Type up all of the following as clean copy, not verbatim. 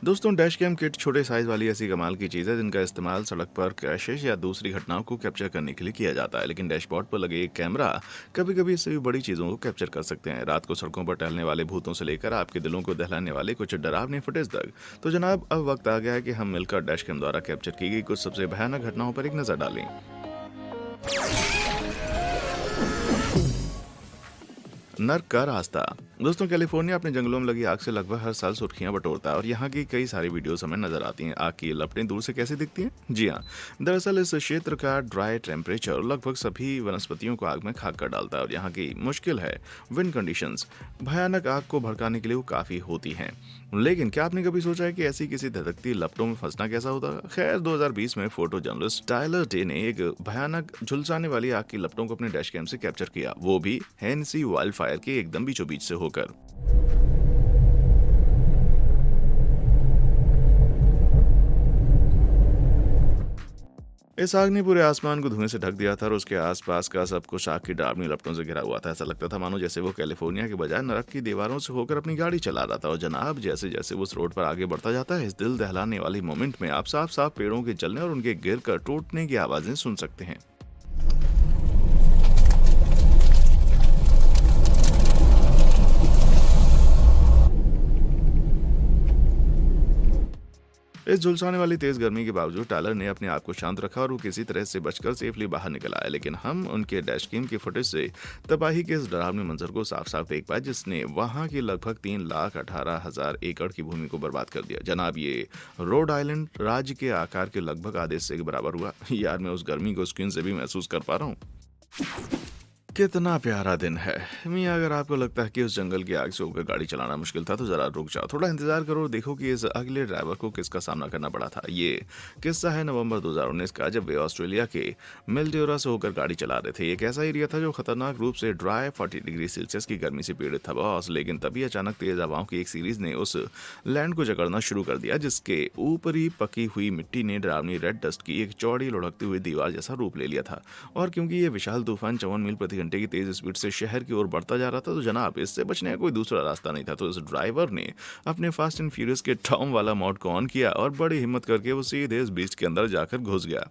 दोस्तों, dash cam kit छोटे size वाली ऐसी कमाल की चीज़ है जिनका इस्तेमाल सड़क पर क्रैशेस या दूसरी घटनाओं को कैप्चर करने के लिए किया जाता है। लेकिन डैशबोर्ड पर लगे एक कैमरा कभी-कभी इससे भी बड़ी चीज़ों को कैप्चर कर सकते हैं। रात को सड़कों पर टहलने वाले भूतों से लेकर आपके दिलों को दहलाने वाले कुछ डरावनी फुटेज तक। तो जनाब, अब वक्त आ गया है कि हम मिलकर डैश कैम द्वारा कैप्चर की गई कुछ सबसे भयानक घटनाओं पर एक नज़र डालें। नर्क का रास्ता। दोस्तों, कैलिफोर्निया अपने जंगलों में लगी आग से लगभग हर साल सुर्खियां बटोरता है और यहाँ की कई सारी वीडियोस हमें नजर आती हैं। आग की लपटें दूर से कैसे दिखती हैं? जी हाँ, दरअसल इस क्षेत्र का ड्राई टेम्परेचर लगभग सभी वनस्पतियों को आग में खाक कर डालता है और यहाँ की मुश्किल है विंड कंडीशंस भयानक आग को भड़काने के लिए वो काफी होती हैं। लेकिन क्या आपने कभी सोचा है कि ऐसी किसी धधकती लपटों में फंसना कैसा होता है? खैर, 2020 में फोटो जर्नलिस्ट टायलर डे ने एक भयानक झुलसाने वाली आग की लपटों को अपने डैश कैम से कैप्चर किया, वो भी हेनेसी वाइल्ड फायर के एकदम बीचों बीच से होकर। इस आग ने पूरे आसमान को धुएं से ढक दिया था और उसके आसपास का सब कुछ आग की डरावनी लपटों से घिरा हुआ था। ऐसा लगता था मानो जैसे वो कैलिफोर्निया के बजाय नरक की दीवारों से होकर अपनी गाड़ी चला रहा था। और जनाब, जैसे जैसे वो उस रोड पर आगे बढ़ता जाता है, इस दिल दहलाने वाली मोमेंट में आप साफ साफ पेड़ों के जलने और उनके गिर कर टूटने की आवाजें सुन सकते हैं। इस झुलसाने वाली तेज गर्मी के बावजूद टायलर ने अपने आप को शांत रखा और वो किसी तरह से बचकर सेफली बाहर निकल आया। लेकिन हम उनके डैश कैम की फुटेज से तबाही के इस डरावने मंजर को साफ साफ देख पाए जिसने वहां की लगभग 3,18,000 एकड़ की भूमि को बर्बाद कर दिया। जनाब, ये रोड आइलैंड राज्य के आकार के लगभग आधे हिस्से के बराबर हुआ। यार, मैं उस गर्मी को स्क्रीन से भी महसूस कर पा रहा हूँ। कितना प्यारा दिन है मियाँ। अगर आपको लगता है कि उस जंगल की आग से होकर गाड़ी चलाना मुश्किल था तो जरा रुक जाओ, थोड़ा इंतजार करो और देखो कि इस अगले ड्राइवर को किसका सामना करना पड़ा था। ये किस्सा है नवंबर 2019 का, जब वे ऑस्ट्रेलिया के मिल्ड्योरा से होकर गाड़ी चला रहे थे। एक ऐसा एरिया था जो खतरनाक रूप से ड्राई 40 डिग्री सेल्सियस की गर्मी से पीड़ित था बॉस। लेकिन तभी अचानक तेज हवाओं की एक सीरीज ने उस लैंड को जकड़ना शुरू कर दिया जिसके ऊपरी पकी हुई मिट्टी ने डरावनी रेड डस्ट की एक चौड़ी लुढ़कती हुई दीवार जैसा रूप ले लिया था। और क्योंकि ये विशाल तूफान 54 मील प्रति घंटे की तेज स्पीड से शहर की ओर बढ़ता जा रहा था तो जनाब, इससे बचने का कोई दूसरा रास्ता नहीं था। तो इस ड्राइवर ने अपने फास्ट एंड फ्यूरियस के टॉम वाला मोड को ऑन किया और बड़ी हिम्मत करके वो सीधे इस बीच के अंदर जाकर घुस गया।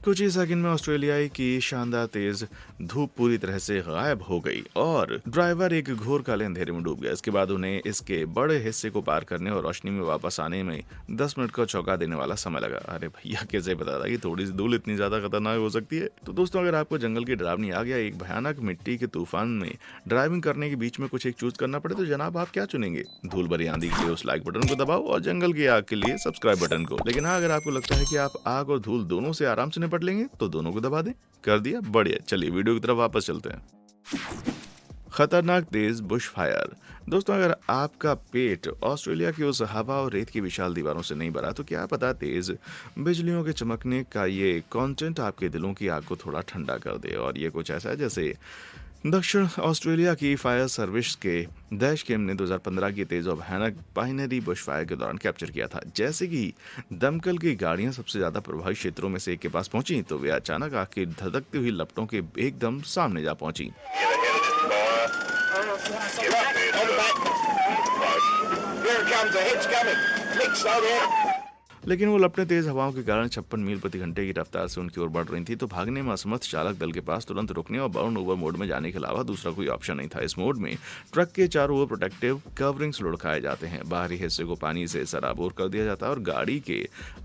कुछ ही सेकंड में ऑस्ट्रेलियाई की शानदार तेज धूप पूरी तरह से गायब हो गई और ड्राइवर एक घोर काले अंधेरे में डूब गया। इसके बाद उन्हें इसके बड़े हिस्से को पार करने और रोशनी में वापस आने में 10 मिनट का चौंका देने वाला समय लगा। अरे भैया, कैसे पता था कि थोड़ी सी धूल इतनी ज्यादा खतरनाक हो सकती है? तो दोस्तों, अगर आपको जंगल की डरावनी आग या एक भयानक मिट्टी के तूफान में ड्राइविंग करने के बीच में कुछ एक चूज करना पड़े तो जनाब, आप क्या चुनेंगे? धूल भरी आंधी के लिए उस लाइक बटन को दबाओ और जंगल की आग के लिए सब्सक्राइब बटन को। लेकिन हाँ, अगर आपको लगता है कि आप आग और धूल दोनों से आराम से निपट लेंगे तो दोनों को दबा दें। कर दिया? बढ़िया। चलिए वीडियो की तरफ वापस चलते हैं। खतरनाक तेज बुश फायर। दोस्तों, अगर आपका पेट ऑस्ट्रेलिया की उस हवा और रेत की विशाल दीवारों से नहीं भरा तो क्या पता तेज बिजलियों के चमकने का ये कंटेंट आपके दिलों की आग को थोड़ा ठंडा कर दे। और ये कुछ ऐसा है जैसे दक्षिण ऑस्ट्रेलिया की फायर सर्विस के डैश कैम ने 2015 की तेज और भयानक बाइनरी बुशफायर के दौरान कैप्चर किया था। जैसे कि दमकल की गाड़ियां सबसे ज्यादा प्रभावित क्षेत्रों में से एक के पास पहुंची तो वे अचानक आग की धधकती हुई लपटों के एकदम सामने जा पहुंची। लेकिन वो लपटें तेज हवाओं के कारण 56 मील प्रति घंटे की रफ्तार से उनकी ओर बढ़ रही थी। तो भागने में असमर्थ चालक दल के पास तुरंत रुकने और बर्न ओवर मोड में जाने के अलावा दूसरा कोई ऑप्शन नहीं था। इस मोड में ट्रक के चारों ओर प्रोटेक्टिव कवरिंग्स लुढ़काए जाते हैं, बाहरी हिस्से को पानी से सराबोर कर दिया जाता है और गाड़ी के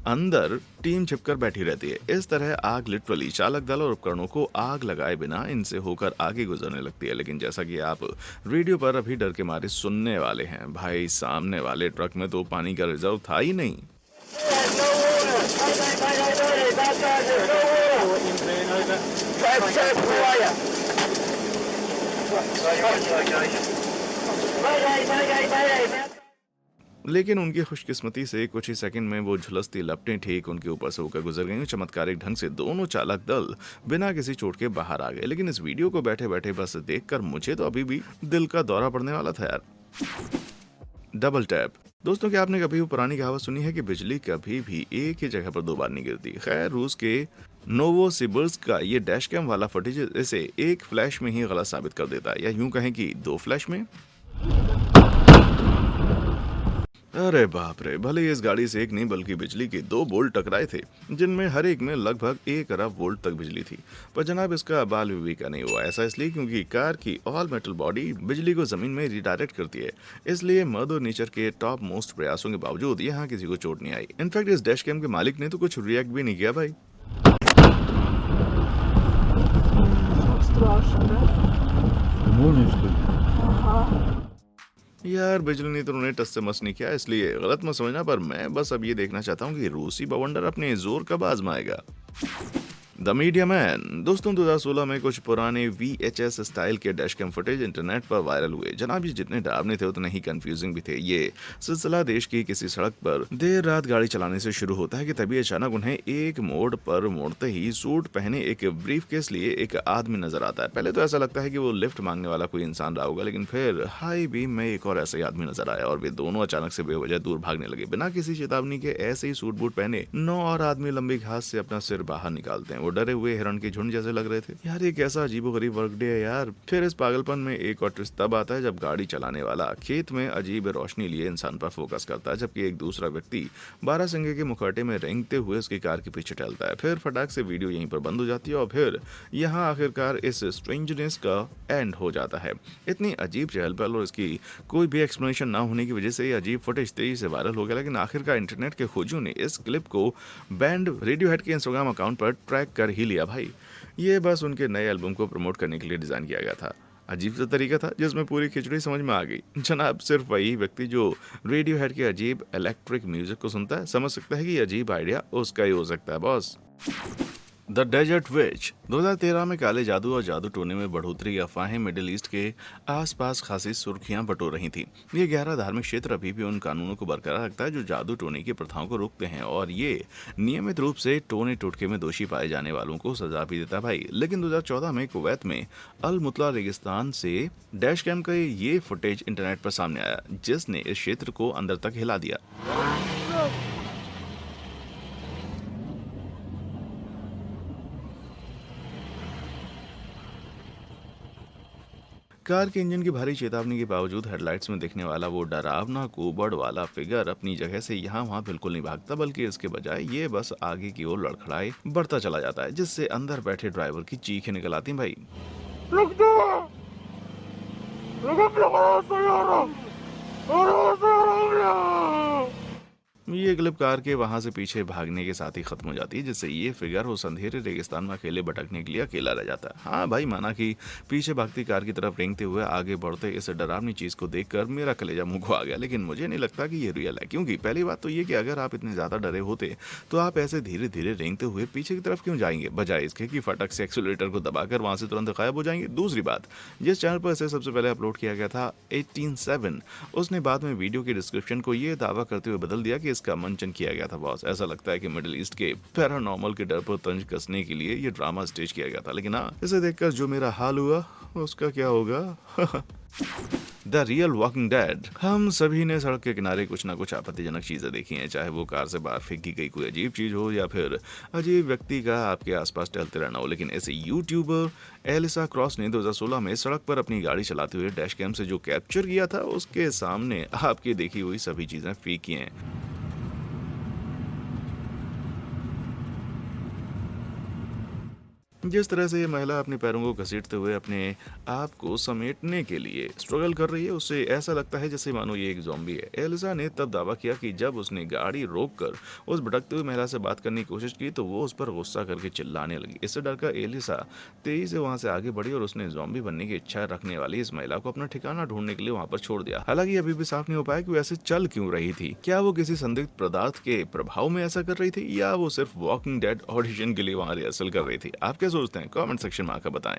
अंदर टीम छिपकर बैठी रहती है। इस तरह आग लिटरली चालक दल और उपकरणों को आग लगाए बिना इनसे होकर आगे गुजरने लगती है। लेकिन जैसा कि आप रेडियो पर अभी डर के मारे सुनने वाले हैं, भाई सामने वाले ट्रक में तो पानी का रिजर्व था ही नहीं। लेकिन उनकी खुशकिस्मती से कुछ ही सेकंड में वो झुलसती लपटें ठीक उनके ऊपर से होकर गुजर गईं। चमत्कारिक ढंग से दोनों चालक दल बिना किसी चोट के बाहर आ गए। लेकिन इस वीडियो को बैठे बैठे बस देखकर मुझे तो अभी भी दिल का दौरा पड़ने वाला था यार। Double tap. दोस्तों, क्या आपने कभी वो पुरानी कहावत सुनी है कि बिजली कभी भी एक ही जगह पर दो बार नहीं गिरती? खैर, रूस के नोवोसिबिर्स्क का ये डैश कैम वाला फुटेज इसे एक फ्लैश में ही गलत साबित कर देता है, या यूं कहें कि दो फ्लैश में। अरे बाप रे, भले ही इस गाड़ी से एक नहीं बल्कि बिजली के दो बोल्ट टकराए थे, जिनमें हर एक में लगभग 1 अरब वोल्ट तक बिजली थी। पर जनाब इसका बाल विवेका नहीं हुआ। ऐसा इसलिए क्योंकि कार की ऑल मेटल बॉडी बिजली को जमीन में रिडायरेक्ट करती है, इसलिए मदर नेचर के टॉप मोस्ट प्रयासों के बावजूद यहाँ किसी को चोट नहीं आई। इनफैक्ट इस डैश कैम के मालिक ने तो कुछ रिएक्ट भी नहीं किया भाई। Страшно, да? Молния, что ли? Ага. यार बिजली ने तो उन्हें टस से मस नहीं किया, इसलिए गलत मत समझना, पर मैं बस अब ये देखना चाहता हूँ कि रूसी बवंडर अपने जोर कब आजमाएगा। The media man. दोस्तों 2016 में कुछ पुराने VHS स्टाइल के डैश कैम फुटेज इंटरनेट पर वायरल हुए। जनाब ये जितने डरावने थे उतने ही कंफ्यूजिंग भी थे। ये सिलसिला देश की किसी सड़क पर देर रात गाड़ी चलाने से शुरू होता है कि तभी अचानक उन्हें एक मोड़ पर मोड़ते ही सूट पहने एक ब्रीफकेस लिए एक आदमी नजर आता है। पहले तो ऐसा लगता है कि वो लिफ्ट मांगने वाला कोई इंसान रहा होगा, लेकिन फिर हाई बीम में एक और ऐसा ही आदमी नजर आया और वे दोनों अचानक से बेवजह दूर भागने लगे। बिना किसी चेतावनी के ऐसे ही सूट बूट पहने 9 और आदमी लंबी घास से अपना सिर बाहर निकालते हैं। वो डरे हुए हिरण के झुंड जैसे लग रहे थे। यार ये कैसा अजीबोगरीब वर्कडे है यार। फिर इस पागलपन में एक और ट्विस्ट तब आता है जब गाड़ी चलाने वाला खेत में अजीब रोशनी लिए इंसान पर फोकस करता है, जबकि एक दूसरा व्यक्ति 12 सिंगे के मुखौटे में रेंगते हुए उसकी कार के पीछे टहलता है। फिर फटाक से वीडियो यहीं पर बंद हो जाती है और फिर यहाँ आखिरकार इस स्ट्रेंजनेस का एंड हो जाता है। इतनी अजीब चहल पहल और इसकी कोई भी एक्सप्लेनेशन ना होने की वजह से ये अजीब फुटेज तेजी से वायरल हो गया, लेकिन आखिरकार इंटरनेट के खोजियों ने इस क्लिप को बैंड रेडियोहेड के इंस्टाग्राम अकाउंट पर ट्रैक कर ही लिया भाई। ये बस उनके नए एल्बम को प्रमोट करने के लिए डिजाइन किया गया था। अजीब सा तरीका था जिसमें पूरी खिचड़ी समझ में आ गई। जनाब सिर्फ वही व्यक्ति जो रेडियोहेड के अजीब इलेक्ट्रिक म्यूजिक को सुनता है समझ सकता है कि ये अजीब आइडिया उसका ही हो सकता है बॉस। द डेजर्ट विच। 2013 में काले जादू और जादू टोने में बढ़ोतरी की अफवाहें मिडिल ईस्ट के आसपास खासी सुर्खियां बटोर रही थी। ये गहरा धार्मिक क्षेत्र अभी भी उन कानूनों को बरकरार रखता है जो जादू टोने की प्रथाओं को रोकते हैं, और ये नियमित रूप से टोने टोटके में दोषी पाए जाने वालों को सजा भी देता भाई। लेकिन 2014 में कुवैत में अल मुतला रेगिस्तान से डैश कैम का ये फुटेज इंटरनेट पर सामने आया, जिसने इस क्षेत्र को अंदर तक हिला दिया। कार के इंजन की भारी चेतावनी के बावजूद हेडलाइट्स में दिखने वाला वो डरावना कुबड़ वाला फिगर अपनी जगह से यहाँ वहाँ बिल्कुल नहीं भागता, बल्कि इसके बजाय ये बस आगे की ओर लड़खड़ाए बढ़ता चला जाता है, जिससे अंदर बैठे ड्राइवर की चीखें निकल आती हैं भाई। रुक जाओ! रुको, ये क्लिप कार के वहां से पीछे भागने के साथ ही खत्म हो जाती है, जिससे ये फिगर उस अंधेरे रेगिस्तान में अकेले भटकने के लिए अकेला रह जाता है। हाँ भाई माना कि पीछे भागती कार की तरफ रेंगते हुए आगे बढ़ते इस डरावनी चीज को देखकर मेरा कलेजा मुंह को आ गया, लेकिन मुझे नहीं लगता कि ये रियल है। क्योंकि पहली बात तो ये कि अगर आप इतने ज्यादा डरे होते तो आप ऐसे धीरे धीरे रेंगते हुए पीछे की तरफ क्यों जाएंगे, बजाय इसके कि फटक से एक्सीलरेटर को दबाकर वहां से तुरंत गायब हो जाएंगे। दूसरी बात, जिस चैनल पर इसे सबसे पहले अपलोड किया गया था 187, उसने बाद में वीडियो की डिस्क्रिप्शन को ये दावा करते हुए बदल दिया कि इसका मंचन किया गया था बॉस। ऐसा लगता है कि मिडिल ईस्ट के पैरानॉर्मल के डर पर तंज कसने के लिए ये ड्रामा स्टेज किया गया था, लेकिन हाँ इसे देखकर जो मेरा हाल हुआ उसका क्या होगा। The real walking dead. हम सभी ने सड़क के किनारे कुछ ना कुछ आपत्तिजनक चीजें देखी हैं, चाहे वो कार से बाहर फेंकी गई कोई अजीब चीज हो या फिर अजीब व्यक्ति का आपके आसपास टहलते रहना हो। लेकिन ऐसे यूट्यूबर एलिसा क्रॉस ने 2016 में सड़क पर अपनी गाड़ी चलाते हुए डैश कैम से जो कैप्चर किया था उसके सामने आपकी देखी हुई सभी चीजें फीकी हैं। जिस तरह से ये महिला अपने पैरों को घसीटते हुए अपने आप को समेटने के लिए स्ट्रगल कर रही है, उससे ऐसा लगता है जैसे मानो ये एक ज़ॉम्बी है। एलिसा ने तब दावा किया कि जब उसने गाड़ी रोककर उस भटकते हुए महिला से बात करने की कोशिश की तो वो उस पर गुस्सा करके चिल्लाने लगी। इससे डरकर एलिसा तेजी से वहां से आगे बढ़ी और उसने ज़ॉम्बी बनने की इच्छा रखने वाली इस महिला को अपना ठिकाना ढूंढने के लिए वहां पर छोड़ दिया। हालांकि अभी भी साफ नहीं हो पाया कि वो ऐसे चल क्यों रही थी। क्या वो किसी संदिग्ध पदार्थ के प्रभाव में ऐसा कर रही थी या वो सिर्फ वॉकिंग डेड ऑडिशन के लिए वहां रिहर्सल कर रही थी? आप क्या सोचते हैं? कमेंट सेक्शन में आकर बताएं।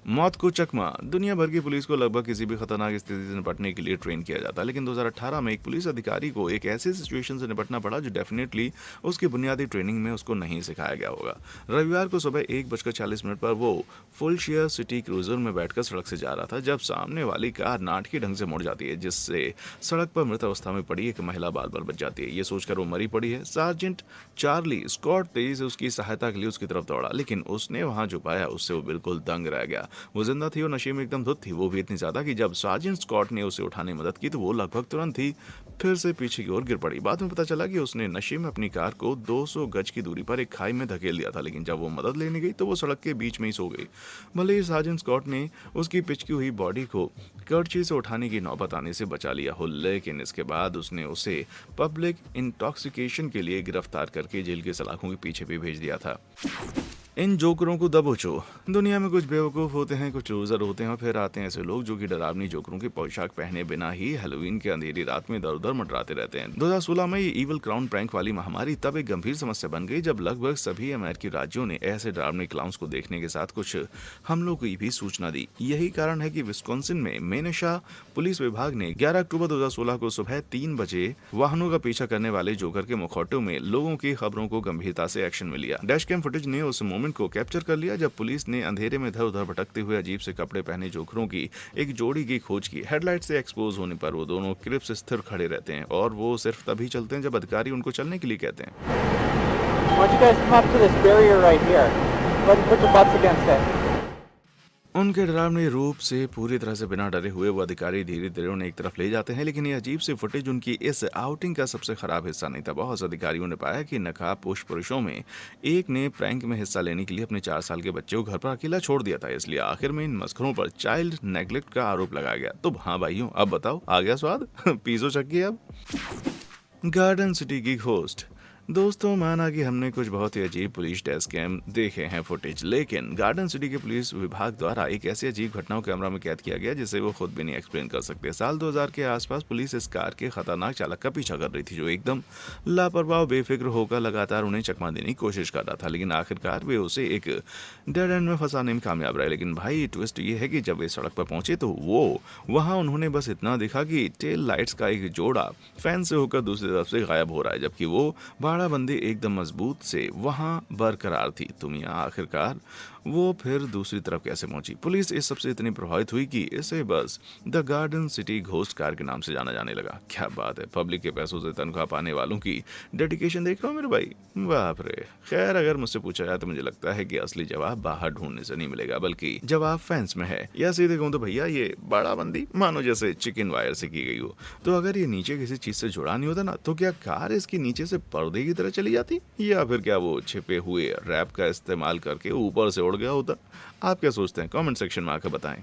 मौत को चकमा। दुनिया भर की पुलिस को लगभग किसी भी खतरनाक स्थिति से निपटने के लिए ट्रेन किया जाता है, लेकिन 2018 में एक पुलिस अधिकारी को एक ऐसी सिचुएशन से निपटना पड़ा जो डेफिनेटली उसकी बुनियादी ट्रेनिंग में उसको नहीं सिखाया गया होगा। रविवार को सुबह 1:40 पर वो फुलशियर सिटी क्रूजर में बैठकर सड़क से जा रहा था जब सामने वाली कार नाटकीय ढंग से मुड़ जाती है, जिससे सड़क पर मृत अवस्था में पड़ी एक महिला बाल बाल बच जाती है। ये सोचकर वो मरी पड़ी है। सार्जेंट चार्ली स्कॉट तेजी से उसकी सहायता के लिए उसकी तरफ दौड़ा, लेकिन उसने वहां जो पाया उससे वो बिल्कुल दंग रह गया। वो जिंदा थी और नशे में एकदम धुत थी, वो भी इतनी ज्यादा कि जब सार्जेंट स्कॉट ने उसे उठाने में मदद की तो वो लगभग तुरंत ही फिर से पीछे की ओर गिर पड़ी। बाद में पता चला कि उसने नशे में अपनी कार को 200 गज की दूरी पर एक खाई में धकेल दिया था, लेकिन जब वो मदद लेने गई तो वो सड़क के बीच में ही सो गई। भले ही सार्जेंट स्कॉट ने उसकी पिचकी हुई बॉडी को कर्ची से उठाने की नौबत आने से बचा लिया हो, लेकिन इसके बाद उसने उसे पब्लिक इंटॉक्सिकेशन के लिए गिरफ्तार करके जेल के सलाखों के पीछे भी भेज दिया था। इन जोकरों को दबोचो। दुनिया में कुछ बेवकूफ़ होते हैं, कुछ लूजर होते हैं और फिर आते हैं ऐसे लोग जो कि डरावनी जोकरों की पोशाक पहने बिना ही हैलोवीन के अंधेरी रात में दर उधर मंडराते रहते हैं। 2016 में ये ईवल क्राउन प्रैंक वाली महामारी तब एक गंभीर समस्या बन गई जब लगभग सभी अमेरिकी राज्यों ने ऐसे डरावने क्लाउन्स को देखने के साथ कुछ हमलों की भी सूचना दी। यही कारण है कि विस्कॉन्सिन में मेनेशा पुलिस विभाग ने 11 अक्टूबर 2016 को सुबह 3 बजे वाहनों का पीछा करने वाले जोकर के मुखौटों में लोगों की खबरों को गंभीरता से एक्शन में लिया। डैश कैम फुटेज ने उस मोमेंट को कैप्चर कर लिया जब पुलिस ने अंधेरे में इधर उधर भटकते हुए अजीब से कपड़े पहने जोकरों की एक जोड़ी की खोज की। हेडलाइट से एक्सपोज होने पर वो दोनों क्रिप्स स्थिर खड़े रहते हैं और वो सिर्फ तभी चलते हैं जब अधिकारी उनको चलने के लिए कहते हैं। Why don't you guys come up to this barrier right here? Go ahead and put your butts against it. उनके डरावने रूप से पूरी तरह से बिना डरे हुए वो अधिकारी धीरे धीरे उन्हें एक तरफ ले जाते हैं, लेकिन ये अजीब सी फुटेज उनकी इस आउटिंग का सबसे खराब हिस्सा नहीं था। बहुत से अधिकारियों ने पाया कि नकाबपोश पुरुषों में एक ने प्रैंक में हिस्सा लेने के लिए अपने 4 साल के बच्चे को घर पर अकेला छोड़ दिया था, इसलिए आखिर में इन मस्खरों पर चाइल्ड नेग्लेक्ट का आरोप लगाया गया। तो हाँ भाइयों, अब बताओ आ गया स्वाद? पीसो चक्की। अब गार्डन सिटी की घोस्ट। दोस्तों, माना कि हमने कुछ बहुत ही अजीब पुलिस डैश कैम देखे हैं फुटेज, लेकिन गार्डन सिटी के पुलिस विभाग द्वारा एक ऐसी अजीब घटना को कैमरा में कैद किया गया जिसे वो खुद भी नहीं एक्सप्लेन कर सकते। साल 2000 के आसपास पुलिस इस कार के खतरनाक चालक का पीछा कर रही थी जो एकदम लापरवाह बेफिक्र होकर लगातार उन्हें चकमा देने की कोशिश कर रहा था, लेकिन आखिरकार वे उसे एक डेड एंड में फंसाने में कामयाब रहे। लेकिन भाई ट्विस्ट ये है कि जब वे सड़क पर पहुंचे तो वहां उन्होंने बस इतना देखा कि टेल लाइट्स का एक जोड़ा फैन से होकर दूसरी तरफ से गायब हो रहा है, जबकि वो बंदी एकदम मजबूत से वहां बरकरार थी। तुम यहाँ आखिरकार वो फिर दूसरी तरफ कैसे पहुंची? पुलिस इस सबसे इतनी प्रभावित हुई कि इसे बस the garden city ghost car के नाम से जाना जाने लगा। क्या बात है, पब्लिक के पैसों से तनख्वाह पाने वालों की डेडिकेशन देख रहा हूँ मेरे भाई, बाप रे। खैर, अगर मुझसे पूछा जाए तो मुझे लगता है कि असली जवाब बाहर ढूंढने से नहीं मिलेगा, बल्कि जवाब फैंस में है। या सीधे कहूँ तो भैया ये बड़ा बंदी मानो जैसे चिकन वायर से की गई हो। तो अगर ये नीचे किसी चीज से जुड़ा नहीं होता ना, तो क्या कार इसके नीचे से पर्दे की तरह चली जाती, या फिर क्या वो छिपे हुए रैप का इस्तेमाल करके ऊपर से उड़ गया होता? आप क्या सोचते हैं? कमेंट सेक्शन में आकर बताएं।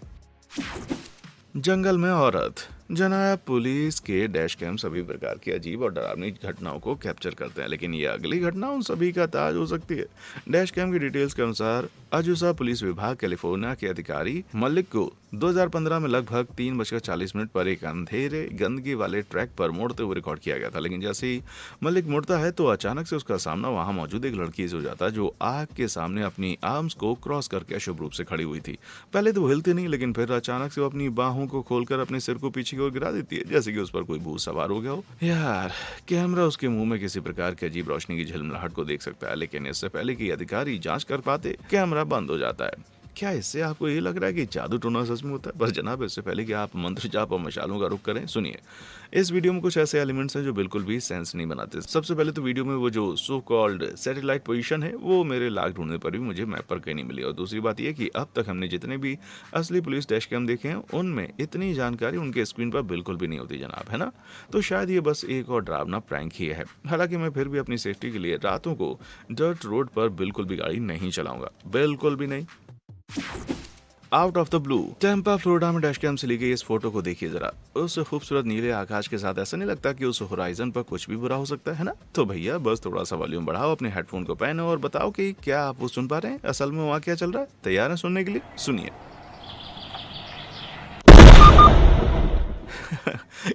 जंगल में औरत। जनाब, पुलिस के डैश कैम सभी प्रकार की अजीब और डरावनी घटनाओं को कैप्चर करते हैं, लेकिन ये अगली घटना उन सभी का ताज हो सकती है। डैश कैम की डिटेल्स के अनुसार अजुसा पुलिस विभाग कैलिफोर्निया के अधिकारी मलिक को 2015 में लगभग 3:40 पर एक अंधेरे गंदगी वाले ट्रैक पर मुड़ते हुए रिकॉर्ड किया गया था। लेकिन जैसे ही मलिक मुड़ता है तो अचानक से उसका सामना वहां मौजूद एक लड़की से हो जाता है जो आग के सामने अपनी आर्म्स को क्रॉस करके अशुभ रूप से खड़ी हुई थी। पहले तो वो हिलती नहीं, लेकिन फिर अचानक से वो अपनी बाहों को खोलकर अपने सिर को पीछे की ओर गिरा देती है, जैसे कि उस पर कोई भूत सवार हो गया हो। यार, कैमरा उसके मुंह में किसी प्रकार की अजीब रोशनी की झिलमिलाहट को देख सकता है, लेकिन इससे पहले कि अधिकारी जांच कर पाते कैमरा बंद हो जाता है। क्या इससे आपको ये लग रहा है कि जादू टोना सच में होता है? बस जनाब, इससे पहले कि आप मंत्र जाप और मशालों का रुख करें, सुनिए। इस वीडियो में कुछ ऐसे एलिमेंट्स हैं जो बिल्कुल भी सेंस नहीं बनाते। सबसे पहले तो वीडियो में वो जो सो कॉल्ड सैटेलाइट पोजीशन है वो मेरे लाख ढूंढने पर भी मुझे मैप पर कहीं नहीं मिली। और दूसरी बात यह कि अब तक हमने जितने भी असली पुलिस डैश कैम देखे हैं उनमें इतनी जानकारी उनके स्क्रीन पर बिल्कुल भी नहीं होती जनाब, है ना? तो शायद ये बस एक और डरावना प्रैंक ही है। हालांकि मैं फिर भी अपनी सेफ्टी के लिए रातों को डर्ट रोड पर बिल्कुल भी गाड़ी नहीं चलाऊंगा, बिल्कुल भी नहीं। Out of the blue, Tampa Florida में डैश कैम से ली गई इस फोटो को देखिए जरा। उस खूबसूरत नीले आकाश के साथ ऐसा नहीं लगता कि उस होराइजन पर कुछ भी बुरा हो सकता है ना? तो भैया बस थोड़ा सा वॉल्यूम बढ़ाओ, अपने हेडफोन को पहनो और बताओ कि क्या आप वो सुन पा रहे हैं? असल में वहाँ क्या चल रहा है? तैयार है सुनने के लिए? सुनिए।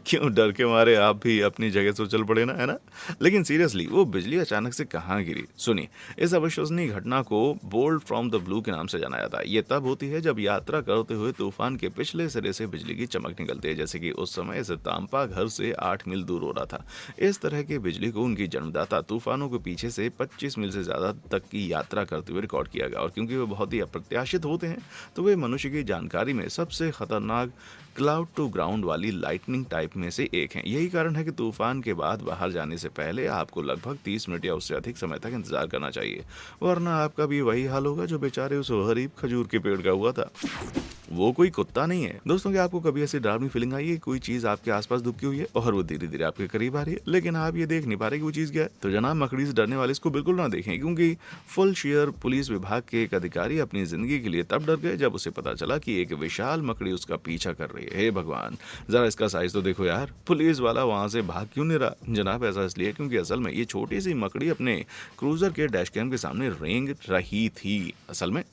क्यों डर के मारे आप भी अपनी जगह से चल पड़े ना, है ना? लेकिन सीरियसली वो बिजली अचानक से कहाँ गिरी? सुनिए, इस अविश्वसनीय घटना को बोल्ट फ्रॉम द ब्लू के नाम से जाना जाता है। ये तब होती है जब यात्रा करते हुए तूफान के पिछले सिरे से बिजली की चमक निकलती है, जैसे कि उस समय इस तांपा घर से 8 मील दूर हो रहा था। इस तरह की बिजली को उनकी जन्मदाता तूफानों के पीछे से 25 मील से ज्यादा तक की यात्रा करते हुए रिकॉर्ड किया गया, और क्योंकि वे बहुत ही अप्रत्याशित होते हैं तो वे मनुष्य की जानकारी में सबसे खतरनाक क्लाउड टू ग्राउंड वाली लाइटनिंग टाइप में से एक है। यही कारण है कि तूफान के बाद बाहर जाने से पहले आपको लगभग 30 मिनट या उससे अधिक समय तक इंतजार करना चाहिए, वरना आपका भी वही हाल होगा जो बेचारे उस गरीब खजूर के पेड़ का हुआ था। वो कोई कुत्ता नहीं है। दोस्तों, क्या आपको कभी ऐसी डरावनी फीलिंग आई है कोई चीज आपके आसपास दुबकी हुई है और वो धीरे धीरे आपके करीब आ रही है, लेकिन आप ये देख नहीं पा रहे कि वो चीज क्या है? तो जनाब, मकड़ी से डरने वाले इसको बिल्कुल ना देखें, क्योंकि फुल शेयर पुलिस विभाग के एक अधिकारी अपनी जिंदगी के लिए तब डर गए जब उसे पता चला कि एक विशाल मकड़ी उसका पीछा कर रही है। हे भगवान, जरा इसका साइज तो देखो यार। पुलिस वाला वहां से भाग क्यों नहीं रहा? जनाब, ऐसा इसलिए क्योंकि असल में ये छोटी सी मकड़ी अपने क्रूजर के डैश कैम के सामने रेंग रही थी। असल में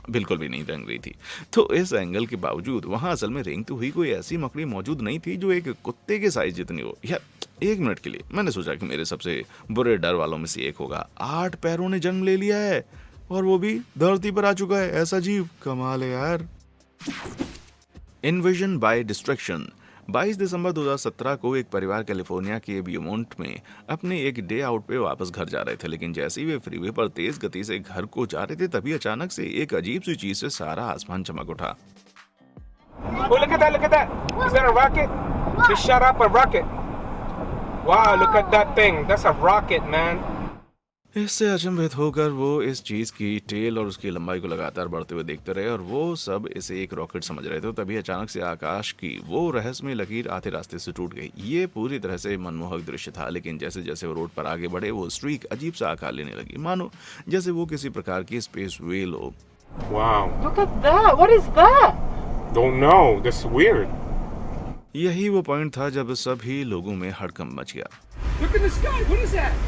बिल्कुल भी नहीं रेंग रही थी। तो इस एंगल के बावजूद वहां असल में रेंगती हुई कोई ऐसी मकड़ी मौजूद नहीं थी जो एक कुत्ते के साइज जितनी हो। यार, एक मिनट के लिए मैंने सोचा कि मेरे सबसे बुरे डर वालों में से एक होगा। 8 पैरों ने जन्म ले लिया है और वो भी धरती पर आ चुका है। ऐसा जीव, कमाल है यार। Invasion bye distraction. 22 दिसंबर 2017 को एक परिवार कैलिफोर्निया के ब्यूमोंट में अपने एक डे आउट पे वापस घर जा रहे थे, लेकिन जैसे ही वे फ्रीवे पर तेज गति से घर को जा रहे थे तभी अचानक से एक अजीब सी चीज से सारा आसमान चमक उठा। Oh, look at that, look at that. Is that a rocket? They shot up a rocket. Wow, look at that thing. That's a rocket, man. इससे अचंभित होकर वो इस चीज की टेल और उसकी लंबाई को लगातार बढ़ते हुए देखते रहे और वो सब इसे एक रॉकेट समझ रहे थे। तभी अचानक से आकाश की वो रहस्यमय लकीर आधे रास्ते से टूट गई। ये पूरी तरह से मनमोहक दृश्य था, लेकिन जैसे जैसे वो रोड पर आगे बढ़े वो स्ट्रीक अजीब सा आकार लेने लगी, मानो जैसे वो किसी प्रकार की स्पेस व्हेल हो। Wow. Look at that. What is that? Don't know. That's weird. यही वो पॉइंट था जब सभी लोगों में हड़कंप मच गया। Look in the sky. What is that?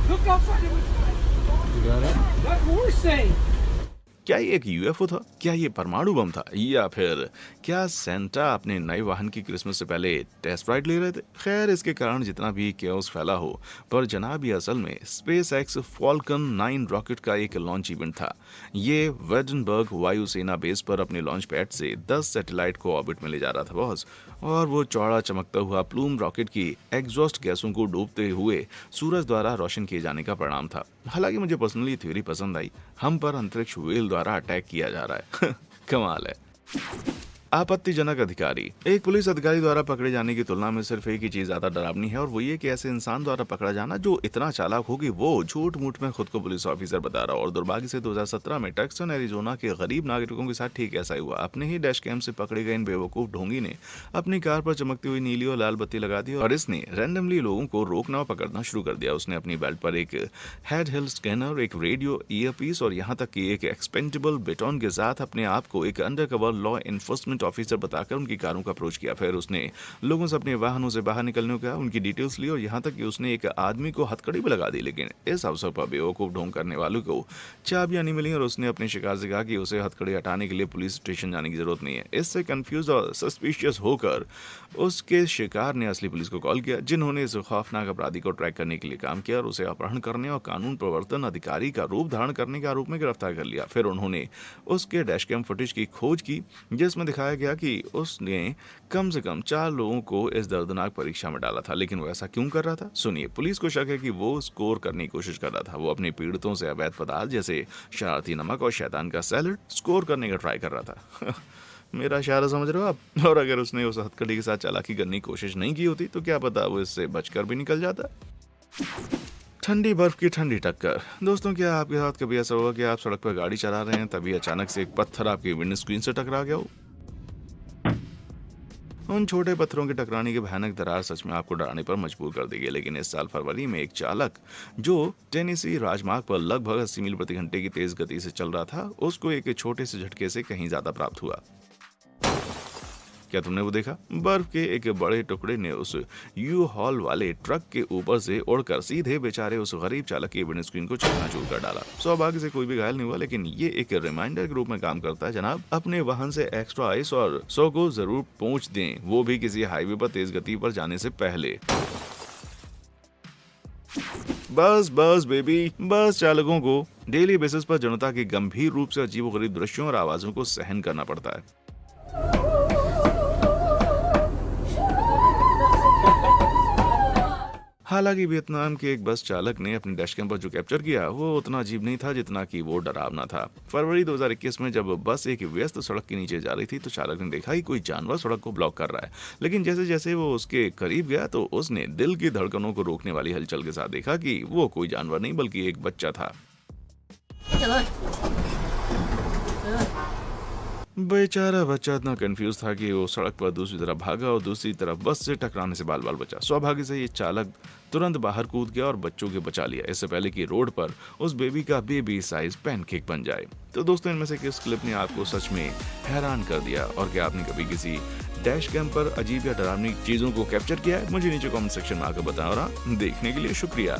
Look outside of the sky. You got it? That's what we're saying. क्या ये एक यूएफओ था? क्या ये परमाणु बम था? या फिर क्या सेंटा अपने नए वाहन की क्रिसमस से पहले टेस्ट राइड ले रहे थे? खैर, इसके कारण जितना भी केओस फैला हो, पर जनाब ये असल में स्पेस एक्स फॉल्कन 9 रॉकेट का एक लॉन्च इवेंट था। ये वेडनबर्ग वायुसेना बेस पर अपने लॉन्च पैड से 10 सैटेलाइट को ऑर्बिट में ले जा रहा था बॉस, और वो चौड़ा चमकता हुआ प्लूम रॉकेट की एग्जॉस्ट गैसों को डूबते हुए सूरज द्वारा रोशन किए जाने का परिणाम था। हालांकि मुझे पर्सनली थ्योरी पसंद आई, हम पर अंतरिक्ष व्हेल द्वारा अटैक किया जा रहा है। कमाल है। आपत्तिजनक अधिकारी। एक पुलिस अधिकारी द्वारा पकड़े जाने की तुलना में सिर्फ एक ही चीज ज्यादा डरावनी है, और वो ये कि ऐसे इंसान द्वारा पकड़ा जाना जो इतना चालाक हो कि वो झूठ मूठ में खुद को पुलिस ऑफिसर बता रहा। और दुर्भाग्य से 2017 में टक्सन एरिजोना के गरीब नागरिकों के साथ ठीक ऐसा ही हुआ। अपने ही डैश कैम से पकड़े गए इन बेवकूफ ढोंगी ने अपनी कार पर चमकती हुई नीली और लाल बत्ती लगा दी और इसने रैंडमली लोगों को रोकना और पकड़ना शुरू कर दिया। उसने अपनी बेल्ट पर एक हेड हेल्थ स्कैनर, एक रेडियो, ईयरपीस और यहाँ तक कि एक एक्सपेंडेबल बेटन के साथ अपने आप को एक अंडरकवर लॉ एनफोर्समेंट ऑफिसर बताकर उनकी कारों का अप्रोच किया। फिर उसने लोगों से अपने वाहनों से बाहर निकलने को कहा, उनकी डिटेल्स ली और यहाँ तक कि उसने एक आदमी को हथकड़ी भी लगा दी। लेकिन इस अवसर पर बेवकूफ ढोंग करने वालों को चाबियां नहीं मिली और उसने अपने शिकार से कहा कि उसे हथकड़ी हटाने के लिए पुलिस स्टेशन जाने की जरूरत नहीं है। इससे कंफ्यूज और सस्पिशियस होकर उसके शिकार ने असली पुलिस को कॉल किया, जिन्होंने इस खौफनाक अपराधी को ट्रैक करने के लिए काम किया और उसे अपहरण करने और कानून प्रवर्तन अधिकारी का रूप धारण करने के आरोप में गिरफ्तार कर लिया। फिर उन्होंने उसके डैशकैम फुटेज की खोज की, जिसमें दिखाया गया कि उसने कम से कम 4 लोगों को इस दर्दनाक परीक्षा में डाला था। लेकिन वो ऐसा क्यों कर रहा था? सुनिए, पुलिस को शक है कि वो स्कोर करने की कोशिश कर रहा था। वो अपने पीड़ितों से अवैध पदार्थ जैसे शरारती नमक और शैतान का सैलड स्कोर करने का ट्राई कर रहा था। मेरा इशारा समझ रहे हो आप? और अगर उसने उस हथकड़ी के साथ चालाकी करने की कोशिश नहीं की होती तो क्या पता वो इससे बचकर भी निकल जाता। ठंडी बर्फ की ठंडी टक्कर। दोस्तों, क्या आपके साथ कभी ऐसा हुआ कि आप सड़क पर गाड़ी चला रहे हैं, तभी अचानक से एक पत्थर आपकी विंड स्क्रीन से टकरा गया हो? उन छोटे पत्थरों के टकराने की भयानक दरार सच में आपको डराने पर मजबूर कर देगी। लेकिन इस साल फरवरी में एक चालक जो टेनेसी राजमार्ग पर लगभग 80 मील प्रति घंटे की तेज गति से चल रहा था, उसको एक छोटे से झटके से कहीं ज्यादा प्राप्त हुआ। क्या तुमने वो देखा? बर्फ के एक बड़े टुकड़े ने उस यू हॉल वाले ट्रक के ऊपर से उड़कर सीधे बेचारे उस गरीब चालक की विंडस्क्रीन को चकनाचूर कर डाला। सौभाग्य से कोई भी घायल नहीं हुआ, लेकिन ये एक रिमाइंडर के रूप में काम करता है जनाब, अपने वाहन से एक्स्ट्रा आइस और 100 को जरूर पहुंच दें, वो भी किसी हाईवे पर तेज गति पर जाने से पहले। बस बस बेबी, बस चालकों को डेली बेसिस पर जनता के गंभीर रूप से अजीबोगरीब दृश्यों और आवाजों को सहन करना पड़ता है। हालांकि वियतनाम के एक बस चालक ने अपने डैशकैम पर जो कैप्चर किया वो उतना अजीब नहीं था जितना कि वो डरावना था। फरवरी 2021 में जब बस एक व्यस्त सड़क के नीचे जा रही थी तो चालक ने देखा कि कोई जानवर सड़क को ब्लॉक कर रहा है, लेकिन जैसे जैसे वो उसके करीब गया तो उसने दिल की धड़कनों को रोकने वाली हलचल के साथ देखा कि वो कोई जानवर नहीं बल्कि एक बच्चा था। बेचारा बच्चा इतना कंफ्यूज था कि वो सड़क पर दूसरी तरफ भागा और दूसरी तरफ बस से टकराने से बाल बाल बचा। सौभाग्य से ये चालक तुरंत बाहर कूद गया और बच्चों के बचा लिया, इससे पहले कि रोड पर उस बेबी का बेबी साइज पैनकेक बन जाए। तो दोस्तों, इनमें से किस क्लिप ने आपको सच में हैरान कर दिया और क्या आपने कभी किसी डैश कैम पर अजीब या डरावनी चीजों को कैप्चर किया है? मुझे नीचे कमेंट सेक्शन में आकर बताएं और देखने के लिए शुक्रिया।